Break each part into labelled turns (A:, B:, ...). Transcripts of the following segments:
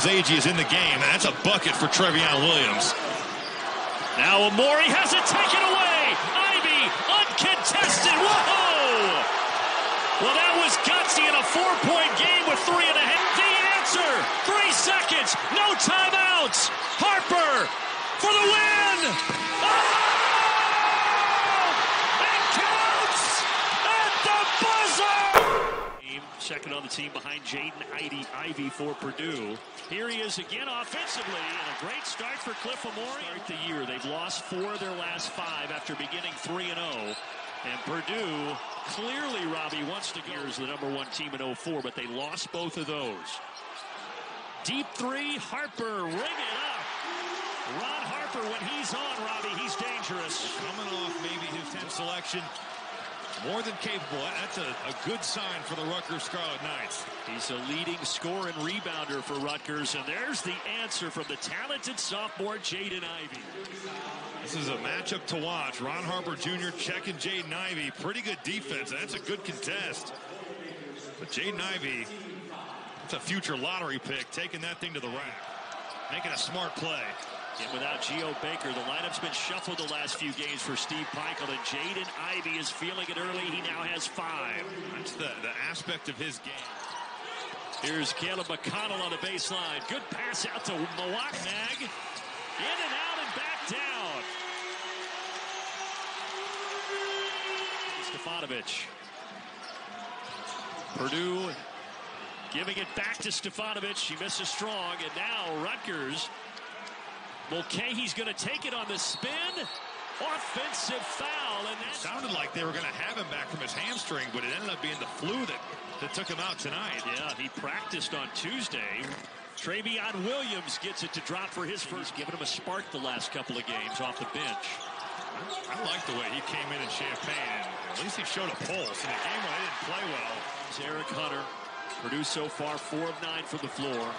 A: Agee is in the game, and that's a bucket for Trevion Williams.
B: Now Amori has it taken away. Ivey uncontested. Whoa! Well, that was gutsy in a 4-point game with 3.5. The answer, 3 seconds, no timeouts. Harper for the win. Oh! It counts at the buzzer. Second on the team behind Jaden Ivey for Purdue. Here he is again offensively, and a great start for Cliff Amori. Start the year, they've lost 4 of their last 5 after beginning 3-0. And Purdue clearly, Robbie, wants to go as the #1 team in 04, but they lost both of those. Deep 3, Harper, ring it up. Ron Harper, when he's on, Robbie, he's dangerous.
A: Coming off maybe his 10th selection. More than capable. That's a good sign for the Rutgers Scarlet Knights.
B: He's a leading scorer and rebounder for Rutgers, and there's the answer from the talented sophomore Jaden Ivey.
A: This is a matchup to watch. Ron Harper Jr. checking Jaden Ivey. Pretty good defense, and that's a good contest. But Jaden Ivey, it's a future lottery pick, taking that thing to the rack. Making a smart play.
B: And without Geo Baker, the lineup's been shuffled the last few games for Steve Peichel, and Jaden Ivey is feeling it early. He now has 5.
A: That's the aspect of his game.
B: Here's Caleb McConnell on the baseline. Good pass out to Mawaknag. In and out and back down. Stefanovic. Purdue giving it back to Stefanovic. He misses strong, and now Rutgers. Mulcahy's going to take it on the spin. Offensive foul. And that
A: sounded like they were going to have him back from his hamstring, but it ended up being the flu that took him out tonight.
B: Yeah, he practiced on Tuesday. Trevion Williams gets it to drop for his first. Giving him a spark the last couple of games off the bench.
A: I like the way he came in Champaign. At least he showed a pulse in a game where they didn't play well.
B: It's Eric Hunter. Purdue so far 4 of 9 from the floor.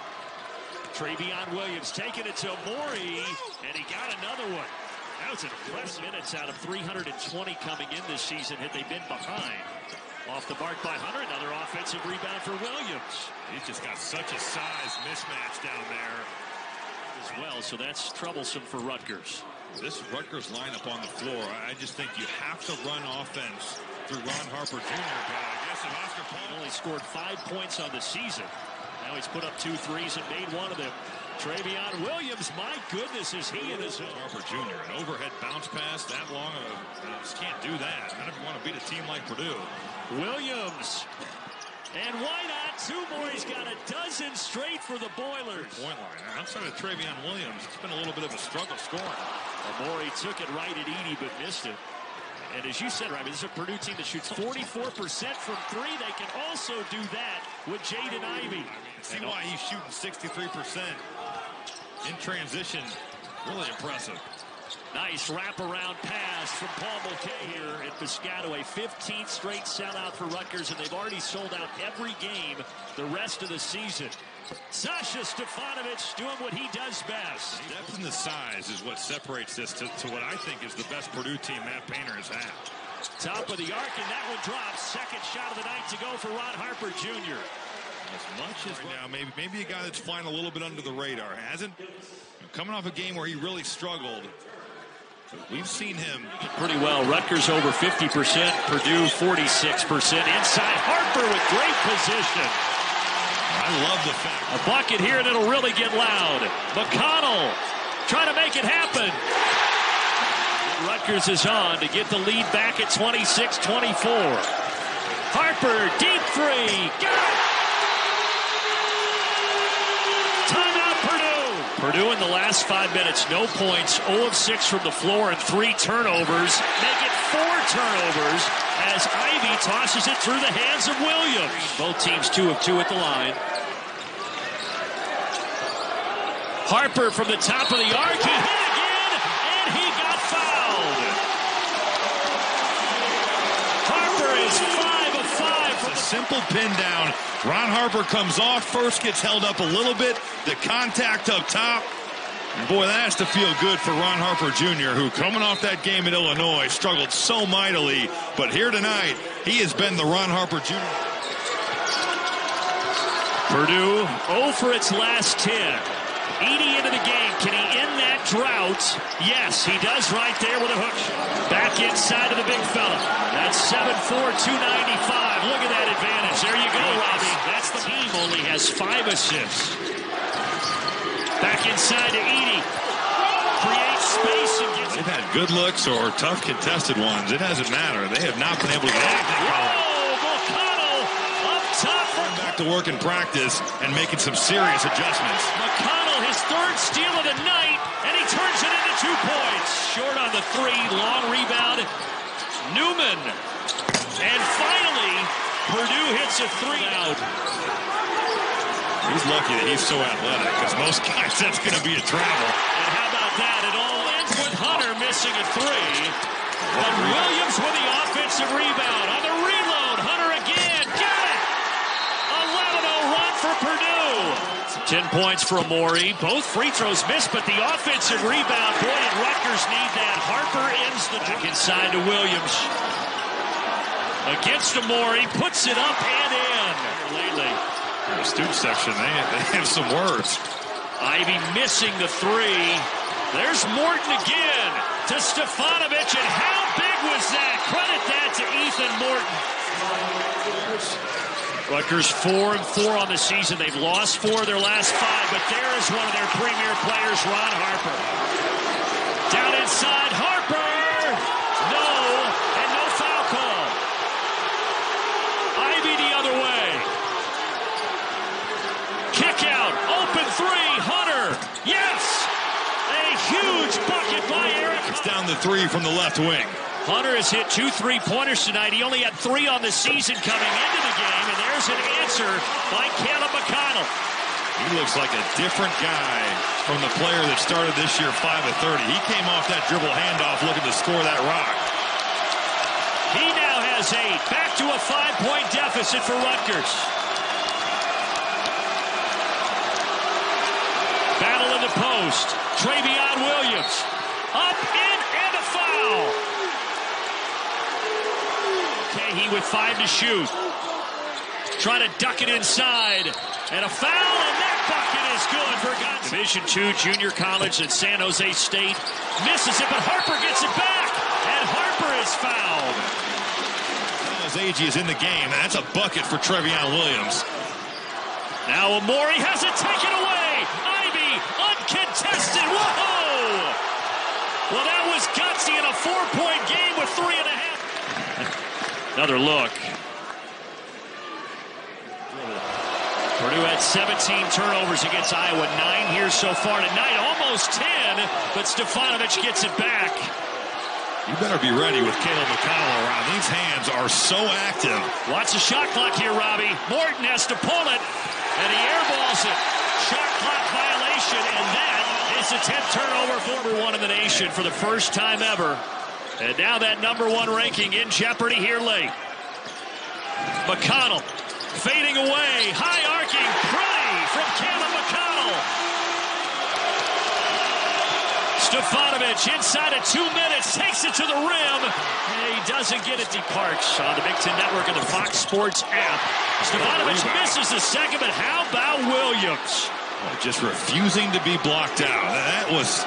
B: Trevion Williams taking it to Amori, and he got another one. That was an impressive minutes out of 320 coming in this season had they been behind. Off the mark by Hunter, another offensive rebound for Williams.
A: He's just got such a size mismatch down there
B: as well, so that's troublesome for Rutgers.
A: This Rutgers lineup on the floor, I just think you have to run offense through Ron Harper Jr., but I guess if Oscar Paul
B: only scored 5 points on the season. Now he's put up 2 threes and made one of them. Trevion Williams, my goodness, is he in his own.
A: Harper Jr., an overhead bounce pass that long, just can't do that. Not if you want to beat a team like Purdue.
B: Williams, and why not 2 more? He's got a dozen straight for the Boilers.
A: Point line. Outside of Trevion Williams, it's been a little bit of a struggle scoring.
B: Amori took it right at Edey, but missed it. And as you said, Robbie, this is a Purdue team that shoots 44% from 3. They can also do that with Jaden Ivey.
A: See why he's shooting 63% in transition. Really impressive.
B: Nice wraparound pass from Paul Mulcahy here at Piscataway. 15th straight sellout for Rutgers, and they've already sold out every game the rest of the season. Sasha Stefanovic doing what he does best.
A: The depth and the size is what separates this to what I think is the best Purdue team Matt Painter has had.
B: Top of the arc, and that one drops. Second shot of the night to go for Ron Harper Jr.
A: As much as right now, maybe a guy that's flying a little bit under the radar. Hasn't coming off a game where he really struggled. We've seen him
B: pretty well. Rutgers over 50%, Purdue 46%. Inside Harper with great position.
A: I love the fact.
B: A bucket here, and it'll really get loud. McConnell trying to make it happen. Rutgers is on to get the lead back at 26-24. Harper, deep 3. Got it! Timeout, Purdue. Purdue in the last 5 minutes, no points, 0 of 6 from the floor, and 3 turnovers. Make it 4 turnovers as Ivey tosses it through the hands of Williams. Both teams 2 of 2 at the line. Harper from the top of the arc. He hit again, and he got fouled. Harper is 5 of 5.
A: From a simple pin down. Ron Harper comes off first, gets held up a little bit. The contact up top. And boy, that has to feel good for Ron Harper Jr., who coming off that game at Illinois struggled so mightily. But here tonight, he has been the Ron Harper Jr.
B: Purdue 0 for its last 10. Edey into the game. Can he end that drought? Yes, he does right there with a hook. Back inside of the big fella. That's 7'4", 295. Look at that advantage. There you go, Robbie. That's the team only has 5 assists. Back inside to Edey. Creates space and gets it.
A: They've had good looks or tough contested ones. It doesn't matter. They have not been able to get anything going.
B: McConnell up top.
A: Back to work in practice and making some serious adjustments.
B: McConnell, his 3rd steal of the night, and he turns it into 2 points. Short on the 3, long rebound. Newman. And finally, Purdue hits a 3 out.
A: He's lucky that he's so athletic, because most guys, that's going to be a travel.
B: And how about that? It all ends with Hunter missing a 3. But Williams with the offensive rebound. On the reload, Hunter again. Got it! 11-0 run for Purdue. 10 points for Amori. Both free throws missed, but the offensive rebound. Boy, did Rutgers need that. Harper ends the back inside to Williams. Against Amori, puts it up and in. Lately.
A: The student section, they have some words.
B: Ivy missing the 3. There's Morton again to Stefanovic, and how big was that? Credit that to Ethan Morton. Rutgers 4-4 on the season. They've lost 4 of their last 5, but there is one of their premier players, Ron Harper. Down inside, Harper! No, and no foul call. Ivy the other way. Kick out, open 3, Hunter. Yes! A huge bucket by Eric.
A: It's down the 3 from the left wing.
B: Hunter has hit 2 3-pointers tonight. He only had 3 on the season coming into the game, and there's an answer by Caleb McConnell.
A: He looks like a different guy from the player that started this year 5 of 30. He came off that dribble handoff looking to score that rock.
B: He now has 8. Back to a 5-point deficit for Rutgers. Battle in the post. Travion Williams. Up, in, and a foul. He with 5 to shoot. Trying to duck it inside. And a foul, and that bucket is good for Gonzaga. Division II junior college at San Jose State. Misses it, but Harper gets it back. And Harper is fouled.
A: Agee is in the game, and that's a bucket for Travion Williams.
B: Now Amori has it taken away. Ivy, uncontested. Whoa! Well, that was gutsy in a 4-point game with 3.5. Another look. Purdue had 17 turnovers against Iowa. 9 here so far tonight. Almost 10, but Stefanovic gets it back.
A: You better be ready with Caleb McConnell around. These hands are so active.
B: Watch the shot clock here, Robbie. Morton has to pull it, and he airballs it. Shot clock violation, and that is the 10th turnover for number 1 in the nation for the first time ever. And now that number 1 ranking in jeopardy here late. McConnell fading away. High arcing play from Caleb McConnell. Stefanovic inside of 2 minutes takes it to the rim. He doesn't get it. Departs on the Big Ten Network and the Fox Sports app. Stefanovic misses the second, but how about Williams?
A: Just refusing to be blocked out. That was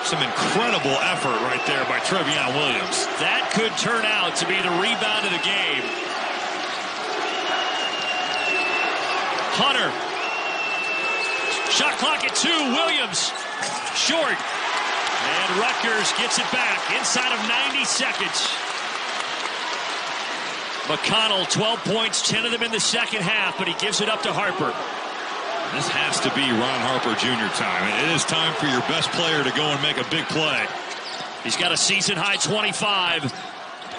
A: some incredible effort right there by Travion Williams.
B: That could turn out to be the rebound of the game. Hunter. Shot clock at 2. Williams. Short. And Rutgers gets it back inside of 90 seconds. McConnell, 12 points, 10 of them in the second half, but he gives it up to Harper.
A: This has to be Ron Harper Jr. time. It is time for your best player to go and make a big play.
B: He's got a season-high 25.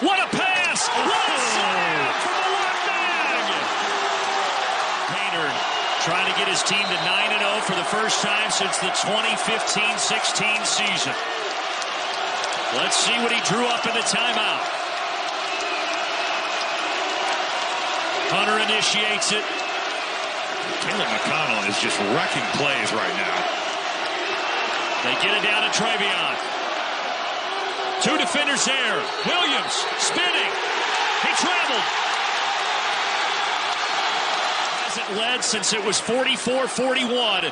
B: What a pass! What a slam from the left bag! Painter trying to get his team to 9-0 for the first time since the 2015-16 season. Let's see what he drew up in the timeout. Hunter initiates it.
A: Caleb McConnell is just wrecking plays right now.
B: They get it down to Travion. 2 defenders there. Williams spinning. He traveled. Hasn't led since it was 44-41.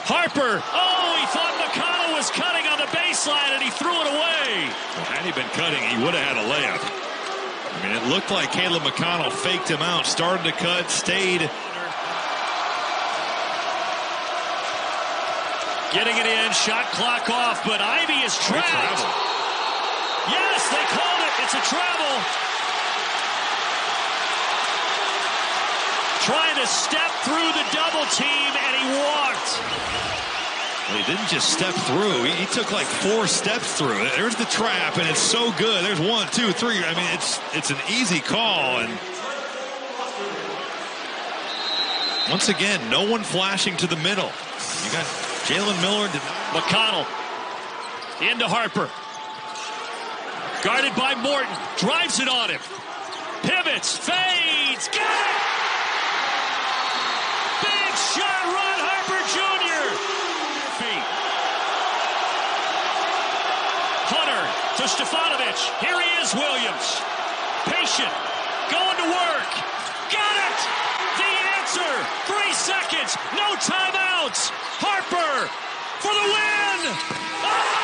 B: Harper, oh, he thought McConnell was cutting on the baseline, and he threw it away.
A: Well, had he been cutting, he would have had a layup. I mean, it looked like Caleb McConnell faked him out, started to cut, stayed.
B: Getting it in, shot clock off, but Ivy is trapped. Yes, they called it. It's a travel. Trying to step through the double team, and he walked.
A: Well, he didn't just step through. He took like 4 steps through. There's the trap, and it's so good. There's 1, 2, 3. I mean, it's an easy call. And once again, no one flashing to the middle. You got Jalen Miller.
B: McConnell into Harper. Guarded by Morton. Drives it on him. Pivots. Fades. Got it! Big shot, Ron Harper Jr. Feet. Hunter to Stefanovic. Here he is, Williams. Patient. Going to work. Got it! The answer. 3 seconds. No timeouts. Harper for the win. Oh!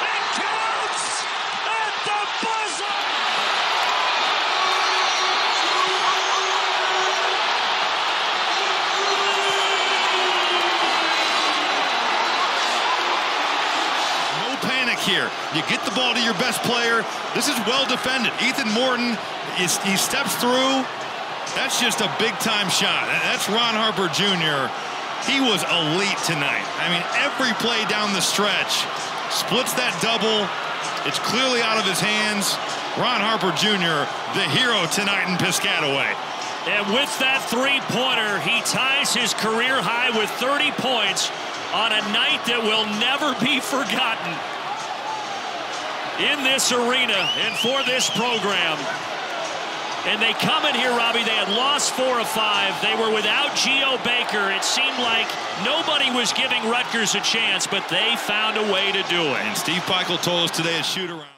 B: It counts at the buzzer.
A: No panic here. You get the ball to your best player. This is well defended. Ethan Morton, he steps through. That's just a big-time shot. That's Ron Harper Jr. He was elite tonight. I mean, every play down the stretch, splits that double. It's clearly out of his hands. Ron Harper Jr., the hero tonight in Piscataway.
B: And with that three-pointer, he ties his career high with 30 points on a night that will never be forgotten in this arena and for this program. And they come in here, Robbie, they had lost 4 of 5. They were without Geo Baker. It seemed like nobody was giving Rutgers a chance, but they found a way to do it.
A: And Steve Peichel told us today at shoot-around.